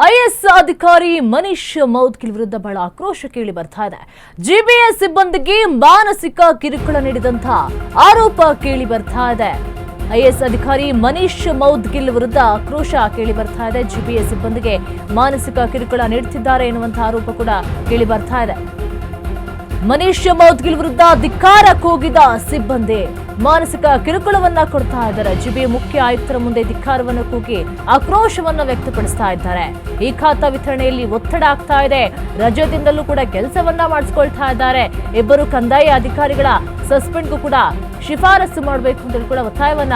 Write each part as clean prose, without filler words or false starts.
IAS ಅಧಿಕಾರಿ ಮನೀಶ್ ಮೌದ್ಗಿಲ್ ವಿರುದ್ಧ ಬಹಳ ಆಕ್ರೋಶ ಕೇಳಿ ಬರ್ತಾ ಇದೆ. ಜಿಬಿಎಸ್ ಸಿಬ್ಬಂದಿಗೆ ಮಾನಸಿಕ ಕಿರುಕುಳ ನೀಡಿದಂತಹ ಆರೋಪ ಕೇಳಿ ಬರ್ತಾ ಇದೆ. ಐಎಎಸ್ ಅಧಿಕಾರಿ ಮನೀಶ್ ಮೌದ್ಗಿಲ್ ವಿರುದ್ಧ ಆಕ್ರೋಶ ಕೇಳಿ ಬರ್ತಾ ಇದೆ. ಜಿಬಿಎಸ್ ಸಿಬ್ಬಂದಿಗೆ ಮಾನಸಿಕ ಕಿರುಕುಳ ನೀಡುತ್ತಿದ್ದಾರೆ ಎನ್ನುವಂತಹ ಆರೋಪ ಕೂಡ ಕೇಳಿ ಬರ್ತಾ ಇದೆ. ಮನೀಶ್ ಮೌದ್ಗಿಲ್ ವಿರುದ್ಧ ಧಿಕ್ಕಾರ ಕೂಗಿದ ಸಿಬ್ಬಂದಿ ಮಾನಸಿಕ ಕಿರುಕುಳವನ್ನ ಕೊಡ್ತಾ ಇದ್ದಾರೆ. ಜಿಬಿ ಮುಖ್ಯ ಆಯುಕ್ತರ ಮುಂದೆ ಧಿಕ್ಕಾರವನ್ನು ಕೂಗಿ ಆಕ್ರೋಶವನ್ನು ವ್ಯಕ್ತಪಡಿಸ್ತಾ ಇದ್ದಾರೆ. ಈ ಖಾತಾ ವಿತರಣೆಯಲ್ಲಿ ಒತ್ತಡ ಆಗ್ತಾ ಇದೆ. ರಜಾದಿಂದಲೂ ಕೂಡ ಕೆಲಸವನ್ನ ಮಾಡಿಸ್ಕೊಳ್ತಾ ಇದ್ದಾರೆ. ಇಬ್ಬರು ಕಂದಾಯ ಅಧಿಕಾರಿಗಳ ಸಸ್ಪೆಂಡ್ಗೂ ಕೂಡ ಶಿಫಾರಸು ಮಾಡಬೇಕು ಅಂತ ಕೂಡ ಒತ್ತಾಯವನ್ನ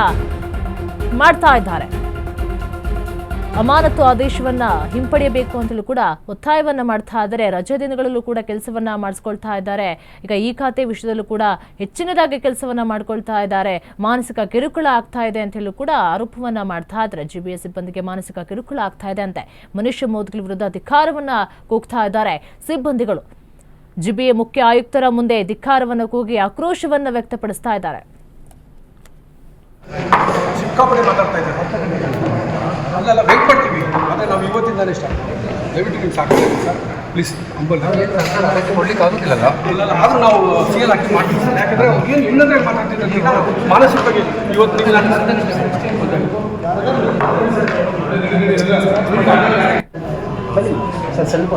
ಮಾಡ್ತಾ ಇದ್ದಾರೆ. ಅಮಾನತು ಆದೇಶವನ್ನ ಹಿಂಪಡೆಯಬೇಕು ಅಂತಲೂ ಕೂಡ ಒತ್ತಾಯವನ್ನ ಮಾಡ್ತಾ ಇದ್ದಾರೆ. ರಜೆ ದಿನಗಳಲ್ಲೂ ಕೂಡ ಕೆಲಸವನ್ನ ಮಾಡಿಸ್ಕೊಳ್ತಾ ಇದ್ದಾರೆ. ಈಗ ಈ ಖಾತೆ ವಿಷಯದಲ್ಲೂ ಕೂಡ ಹೆಚ್ಚಿನದಾಗಿ ಕೆಲಸವನ್ನ ಮಾಡ್ಕೊಳ್ತಾ ಇದ್ದಾರೆ. ಮಾನಸಿಕ ಕಿರುಕುಳ ಆಗ್ತಾ ಇದೆ ಅಂತ ಹೇಳಿ ಕೂಡ ಆರೋಪವನ್ನ ಮಾಡ್ತಾ ಇದ್ದಾರೆ. ಜಿಬಿಎಸ್ ಸಿಬ್ಬಂದಿಗೆ ಮಾನಸಿಕ ಕಿರುಕುಳ ಆಗ್ತಾ ಇದೆ ಅಂತೆ ಮನೀಶ್ ಮೌದ್ಗಿಲ್ ವಿರುದ್ಧ ಧಿಕ್ಕಾರವನ್ನ ಕೂಗ್ತಾ ಇದ್ದಾರೆ ಸಿಬ್ಬಂದಿಗಳು. ಜಿಬಿಎ ಮುಖ್ಯ ಆಯುಕ್ತರ ಮುಂದೆ ಧಿಕ್ಕಾರವನ್ನು ಕೂಗಿ ಆಕ್ರೋಶವನ್ನ ವ್ಯಕ್ತಪಡಿಸ್ತಾ ಇದ್ದಾರೆ. ಅಲ್ಲೆಲ್ಲ ವೇಟ್ ಮಾಡ್ತೀವಿ. ಅದೇ ನಾವು ಇವತ್ತಿಂದಲೇ ಸ್ಟಾರ್ಟ್ ದಯವಿಟ್ಟು ನೀವು ಸಾಕಾಗಿದೆ ಸರ್, ಪ್ಲೀಸ್ ಅಂಬಲ್ ಕೊಡ್ಲಿಕ್ಕೆ ಆಗೋದಿಲ್ಲಲ್ಲ. ಇಲ್ಲ ಆದರೂ ನಾವು ಸಿ ಎಲ್ ಹಾಕಿ ಮಾಡ್ತೀವಿ ಸರ್. ಯಾಕಂದರೆ ಏನು ಇನ್ನೊಂದೇ ಮಾತಾಡ್ತಿದ್ದಲ್ಲಿ ನಾವು ಮಾನಸಿಕವಾಗಿ ಇವತ್ತು ನೀವು ಸರ್ ಸ್ವಲ್ಪ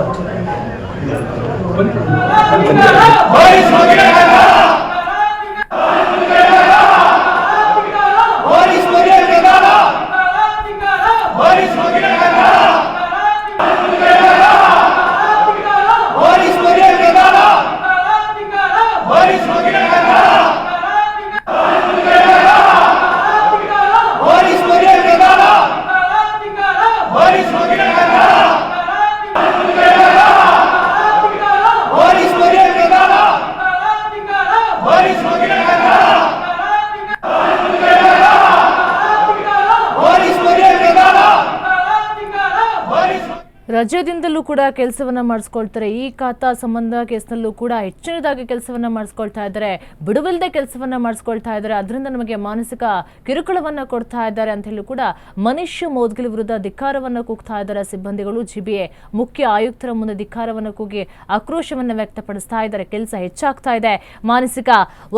ರಜೆದಿಂದಲೂ ಕೂಡ ಕೆಲಸವನ್ನ ಮಾಡಿಸ್ಕೊಳ್ತಾರೆ. ಈ ಖಾತಾ ಸಂಬಂಧ ಕೇಸ್ನಲ್ಲೂ ಕೂಡ ಹೆಚ್ಚಿನದಾಗಿ ಕೆಲಸವನ್ನ ಮಾಡಿಸ್ಕೊಳ್ತಾ ಇದ್ದಾರೆ. ಬಿಡುವಿಲ್ಲದೆ ಕೆಲಸವನ್ನ ಮಾಡಿಸ್ಕೊಳ್ತಾ ಇದ್ದಾರೆ. ಅದರಿಂದ ನಮಗೆ ಮಾನಸಿಕ ಕಿರುಕುಳವನ್ನ ಕೊಡ್ತಾ ಇದ್ದಾರೆ ಅಂತ ಹೇಳಿ ಕೂಡ ಮನೀಶ್ ಮೌದ್ಗಿಲ್ ವಿರುದ್ಧ ಧಿಕ್ಕಾರವನ್ನ ಕೂಗ್ತಾ ಇದ್ದಾರೆ ಸಿಬ್ಬಂದಿಗಳು. ಜಿಬಿಎ ಮುಖ್ಯ ಆಯುಕ್ತರ ಮುಂದೆ ಧಿಕ್ಕಾರವನ್ನ ಕೂಗಿ ಆಕ್ರೋಶವನ್ನ ವ್ಯಕ್ತಪಡಿಸ್ತಾ ಇದ್ದಾರೆ. ಕೆಲಸ ಹೆಚ್ಚಾಗ್ತಾ ಇದೆ, ಮಾನಸಿಕ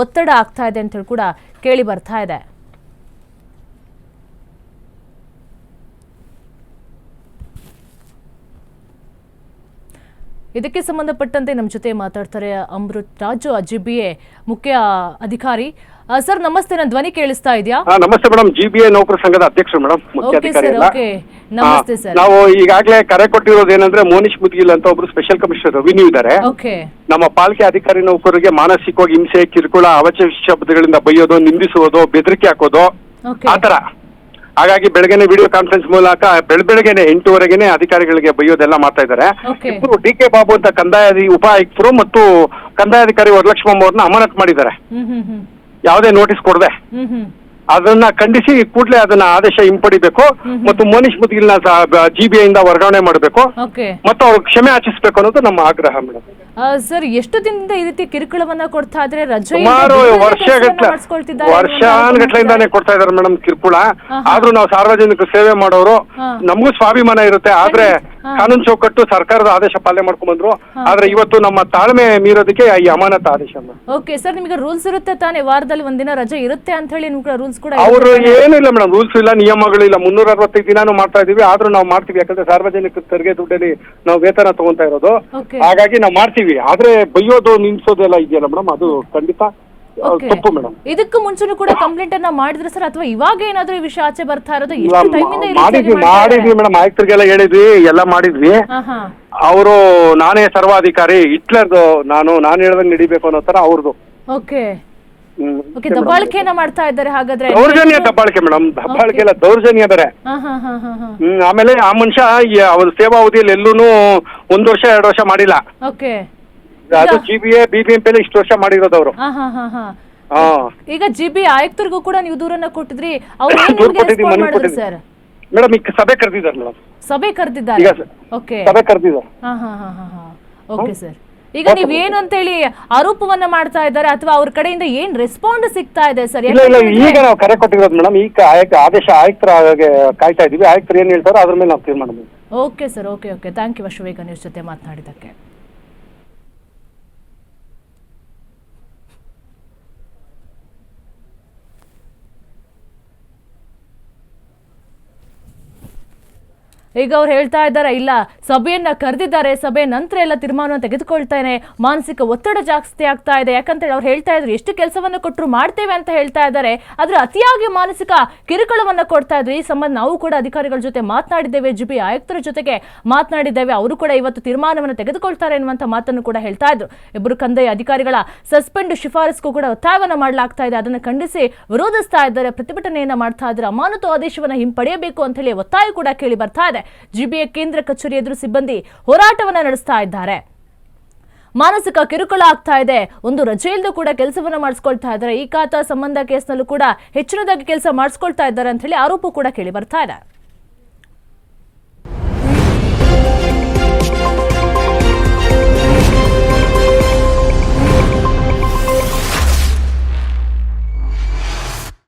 ಒತ್ತಡ ಆಗ್ತಾ ಇದೆ ಅಂತ ಹೇಳಿ ಕೂಡ ಕೇಳಿ ಬರ್ತಾ ಇದೆ. ಇದಕ್ಕೆ ಸಂಬಂಧಪಟ್ಟಂತೆ ನಮ್ಮ ಜೊತೆ ಮಾತಾಡ್ತಾರೆ ಅಮೃತ್ ರಾಜು, ಜಿಬಿಎ ಮುಖ್ಯ ಅಧಿಕಾರಿ. ಸರ್ ನಮಸ್ತೆ, ನನ್ನ ಧ್ವನಿ ಕೇಳಿಸ್ತಾ ಇದೆಯಾ? ನಮಸ್ತೆ ಮೇಡಮ್, ಜಿಬಿಎ ನೌಕರ ಸಂಘದ ಅಧ್ಯಕ್ಷರು ಮೇಡಮ್, ಮುಖ್ಯ ಅಧಿಕಾರಿ. ನಮಸ್ತೆ ಸರ್. ನಾವು ಈಗಾಗಲೇ ಕರೆ ಕೊಟ್ಟಿರೋದು ಏನಂದ್ರೆ ಮೋನಿಶ್ ಮುದ್ಗಿಲ್ ಅಂತ ಒಬ್ರು ಸ್ಪೆಷಲ್ ಕಮಿಷನರ್ ರೆವಿನ್ಯೂ ಇದ್ದಾರೆ. ನಮ್ಮ ಪಾಲಿಕೆ ಅಧಿಕಾರಿ ನೌಕರರಿಗೆ ಮಾನಸಿಕವಾಗಿ ಹಿಂಸೆ, ಕಿರುಕುಳ, ಅವಚ ಶಬ್ದಗಳಿಂದ ಬೈಯೋದು, ನಿಂದಿಸುವುದು, ಬೆದರಿಕೆ ಹಾಕೋದು, ಆತರ. ಹಾಗಾಗಿ ಬೆಳಗ್ಗೆನೆ ವಿಡಿಯೋ ಕಾನ್ಫರೆನ್ಸ್ ಮೂಲಕ ಬೆಳಗ್ಗೆನೆ 8:00 ಅಧಿಕಾರಿಗಳಿಗೆ ಬೈಯೋದೆಲ್ಲ ಮಾಡ್ತಾ ಇದ್ದಾರೆ. ಇಬ್ಬರು ಡಿ.ಕೆ. ಬಾಬು ಅಂತ ಕಂದಾಯ ಉಪ ಆಯುಕ್ತರು ಮತ್ತು ಕಂದಾಯಾಧಿಕಾರಿ ವರಲಕ್ಷ್ಮಮ್ಮ ಅವ್ರನ್ನ ಅಮಾನತ್ ಮಾಡಿದ್ದಾರೆ, ಯಾವುದೇ ನೋಟಿಸ್ ಕೊಡದೆ. ಅದನ್ನ ಖಂಡಿಸಿ ಕೂಡಲೇ ಅದನ್ನ ಆದೇಶ ಹಿಂಪಡಿಬೇಕು ಮತ್ತು ಮನೀಶ್ ಮುದ್ಗಿಲ್ನ ಜಿಬಿಎ ಇಂದ ವರ್ಗಾವಣೆ ಮಾಡಬೇಕು ಮತ್ತು ಅವ್ರಿಗೆ ಕ್ಷಮೆ ಯಾಚಿಸಬೇಕು ಅನ್ನೋದು ನಮ್ಮ ಆಗ್ರಹ ಮೇಡಮ್. ಸರ್, ಎಷ್ಟು ದಿನದಿಂದ ಈ ರೀತಿ ಕಿರುಕುಳವನ್ನ ಕೊಡ್ತಾ ಇದ್ರೆ? ಸುಮಾರು ವರ್ಷಾನುಗಟ್ಲೆಯಿಂದಾನೇ ಕೊಡ್ತಾ ಇದಾರೆ ಮೇಡಮ್ ಕಿರುಕುಳ. ಆದ್ರೂ ನಾವು ಸಾರ್ವಜನಿಕ ಸೇವೆ ಮಾಡೋರು, ನಮಗೂ ಸ್ವಾಭಿಮಾನ ಇರುತ್ತೆ. ಆದ್ರೆ ಕಾನೂನು ಚೌಕಟ್ಟು ಸರ್ಕಾರದ ಆದೇಶ ಪಾಲನೆ ಮಾಡ್ಕೊಂಡ್ ಬಂದ್ರು. ಆದ್ರೆ ಇವತ್ತು ನಮ್ಮ ತಾಳ್ಮೆ ಮೀರೋದಕ್ಕೆ ಈ ಅಮಾನತ ಆದೇಶ. ಓಕೆ ಸರ್, ನಿಮಗೆ ರೂಲ್ಸ್ ಇರುತ್ತೆ ತಾನೇ? ವಾರದಲ್ಲಿ ಒಂದಿನ ರಜೆ ಇರುತ್ತೆ ಅಂತ ಹೇಳಿ ರೂಲ್ಸ್ ಕೂಡ? ಅವರು ಏನಿಲ್ಲ ಮೇಡಮ್, ರೂಲ್ಸ್ ಇಲ್ಲ, ನಿಯಮಗಳು ಇಲ್ಲ. 365 ದಿನಾನು ಮಾಡ್ತಾ ಇದೀವಿ. ಆದ್ರೂ ನಾವು ಮಾಡ್ತೀವಿ, ಯಾಕಂದ್ರೆ ಸಾರ್ವಜನಿಕ ತೆರಿಗೆ ದುಡ್ಡಲ್ಲಿ ನಾವು ವೇತನ ತಗೊಂತಾ ಇರೋದು. ಹಾಗಾಗಿ ನಾವು ಮಾಡ್ತೀವಿ. ಆದ್ರೆ ಬೈಯೋದು, ನಿಲ್ಸೋದೆಲ್ಲ ಇದೆಯಲ್ಲ ಮೇಡಮ್, ಅದು ಖಂಡಿತ ತಪ್ಪು ಮೇಡಮ್. ಇದಕ್ಕೂ ಮುಂಚೆನೂ ಕೂಡ ಕಂಪ್ಲೇಂಟ್ ಅನ್ನ ಮಾಡಿದ್ರೆ ಸರ್, ಅಥವಾ ಇವಾಗ ಏನಾದ್ರೂ ಈ ವಿಷಯ ಆಚೆ ಬರ್ತಾ ಇರೋದು? ಮಾಡಿದ್ವಿ ಮೇಡಮ್, ಆಯುಕ್ತರಿಗೆಲ್ಲ ಹೇಳಿದ್ವಿ, ಎಲ್ಲ ಮಾಡಿದ್ವಿ. ಅವರು ನಾನೇ ಸರ್ವಾಧಿಕಾರಿ, ಹಿಟ್ಲರ್ದು ನಾನು ಹೇಳ್ದಂಗೆ ನಡಿಬೇಕು ಅನ್ನೋ ತರ ಅವ್ರದ್ದು. ಓಕೆ, ದಬ್ಬಾಳಿಕೆಯನ್ನ ಮಾಡ್ತಾ ಇದ್ದಾರೆ. ಹಾಗಾದ್ರೆ ದೌರ್ಜನ್ಯ ದಬ್ಬಾಳಿಕೆ ಮೇಡಮ್, ದಬ್ಬಾಳಿಕೆ ಎಲ್ಲ ದೌರ್ಜನ್ಯ ಬೇರೆ. ಆಮೇಲೆ ಆ ಮನುಷ್ಯ ಅವ್ರ ಸೇವಾವಧಿಯಲ್ಲಿ ಎಲ್ಲೂನು 1 ವರ್ಷ 2 ವರ್ಷ ಮಾಡಿಲ್ಲ. ಅದು ಜಿಬಿಎ ಬಿಬಿಎಂಪಿ ಇಷ್ಟು ವರ್ಷ ಮಾಡಿರೋದು ಅವರು. ಈಗ ಜಿಬಿ ಆಯುಕ್ತರಿಗೂ ಕೂಡ ನೀವು ದೂರನ್ನ ಕೊಟ್ಟಿದ್ರಿ, ಸರ್? ಮೇಡಮ್ ಈಗ ಸಭೆ ಕರೆದಿದ್ದಾರೆ ಮೇಡಮ್. ಸಭೆ ಕರೆದಿದ್ದಾರೆ? ಸಭೆ ಕರೆದಿದ್ದಾರೆ. Okay sir. ಈಗ ನೀವೇನು ಅಂತ ಹೇಳಿ ಆರೋಪವನ್ನ ಮಾಡ್ತಾ ಇದ್ದಾರೆ ಅಥವಾ ಅವ್ರ ಕಡೆಯಿಂದ ಏನ್ ರೆಸ್ಪಾನ್ಸ್ ಸಿಗ್ತಾ ಇದೆ ಸರ್? ಇಲ್ಲ ಇಲ್ಲ, ಈಗ ನಾವು ಕರೆ ಕೊಟ್ಟಿರೋದು ಮೇಡಮ್. ಈಗ ಆದೇಶ ಆಯುಕ್ತರ ಕಾಯ್ತಾ ಇದೀವಿ. ಆಯುಕ್ತರು ಏನ್ ಹೇಳ್ತಾರೋ ಅದ್ರ ಮೇಲೆ ನಾವು ತೀರ್ಮಾನ ಮಾಡ್ತೀವಿ. Okay sir, okay okay, thank you Ashwavega news ಜೊತೆ ಮಾತನಾಡಿದ್ದಕ್ಕೆ. ಈಗ ಅವ್ರು ಹೇಳ್ತಾ ಇದ್ದಾರೆ, ಇಲ್ಲ ಸಭೆಯನ್ನ ಕರೆದಿದ್ದಾರೆ, ಸಭೆ ನಂತರ ಎಲ್ಲ ತೀರ್ಮಾನವನ್ನು ತೆಗೆದುಕೊಳ್ತೇನೆ, ಮಾನಸಿಕ ಒತ್ತಡ ಜಾಸ್ತಿ ಆಗ್ತಾ ಇದೆ. ಯಾಕಂತೇಳಿ ಅವ್ರು ಹೇಳ್ತಾ ಇದ್ರು, ಎಷ್ಟು ಕೆಲಸವನ್ನು ಕೊಟ್ಟರು ಮಾಡ್ತೇವೆ ಅಂತ ಹೇಳ್ತಾ ಇದ್ದಾರೆ, ಆದ್ರೆ ಅತಿಯಾಗಿ ಮಾನಸಿಕ ಕಿರುಕುಳವನ್ನ ಕೊಡ್ತಾ ಇದ್ರು. ಈ ಸಂಬಂಧ ನಾವು ಕೂಡ ಅಧಿಕಾರಿಗಳ ಜೊತೆ ಮಾತನಾಡಿದ್ದೇವೆ, ಜಿಬಿ ಆಯುಕ್ತರ ಜೊತೆಗೆ ಮಾತನಾಡಿದ್ದೇವೆ, ಅವರು ಕೂಡ ಇವತ್ತು ತೀರ್ಮಾನವನ್ನು ತೆಗೆದುಕೊಳ್ತಾರೆ ಎನ್ನುವಂತ ಮಾತನ್ನು ಕೂಡ ಹೇಳ್ತಾ ಇದ್ರು. ಇಬ್ಬರು ಕಂದಾಯ ಅಧಿಕಾರಿಗಳ ಸಸ್ಪೆಂಡ್ ಶಿಫಾರಸ್ಗೂ ಕೂಡ ಒತ್ತಾಯವನ್ನ ಮಾಡಲಾಗ್ತಾ ಇದೆ. ಅದನ್ನು ಖಂಡಿಸಿ ವಿರೋಧಿಸ್ತಾ ಇದ್ದಾರೆ, ಪ್ರತಿಭಟನೆಯನ್ನ ಮಾಡ್ತಾ ಇದ್ದಾರೆ. ಅಮಾನತು ಆದೇಶವನ್ನ ಹಿಂಪಡೆಯಬೇಕು ಅಂತ ಹೇಳಿ ಒತ್ತಾಯ ಕೂಡ ಕೇಳಿ ಬರ್ತಾ ಇದೆ. ಜಿಬಿಎ ಕೇಂದ್ರ ಕಚೇರಿ ಎದುರು ಸಿಬ್ಬಂದಿ ಹೋರಾಟವನ್ನ ನಡೆಸ್ತಾ ಇದ್ದಾರೆ. ಮಾನಸಿಕ ಕಿರುಕುಳ ಆಗ್ತಾ ಇದೆ, ಒಂದು ರಜೆ ಇಲ್ಲದೆ ಕೂಡ ಕೆಲಸವನ್ನ ಮಾಡಿಸ್ಕೊಳ್ತಾ ಇದ್ದಾರೆ. ಈ ಖಾತಾ ಸಂಬಂಧ ಕೇಸ್ನಲ್ಲೂ ಕೂಡ ಹೆಚ್ಚಿನದಾಗಿ ಕೆಲಸ ಮಾಡಿಸ್ಕೊಳ್ತಾ ಇದ್ದಾರೆ ಅಂತ ಹೇಳಿ ಆರೋಪ ಕೂಡ ಕೇಳಿ ಬರ್ತಾ ಇದೆ.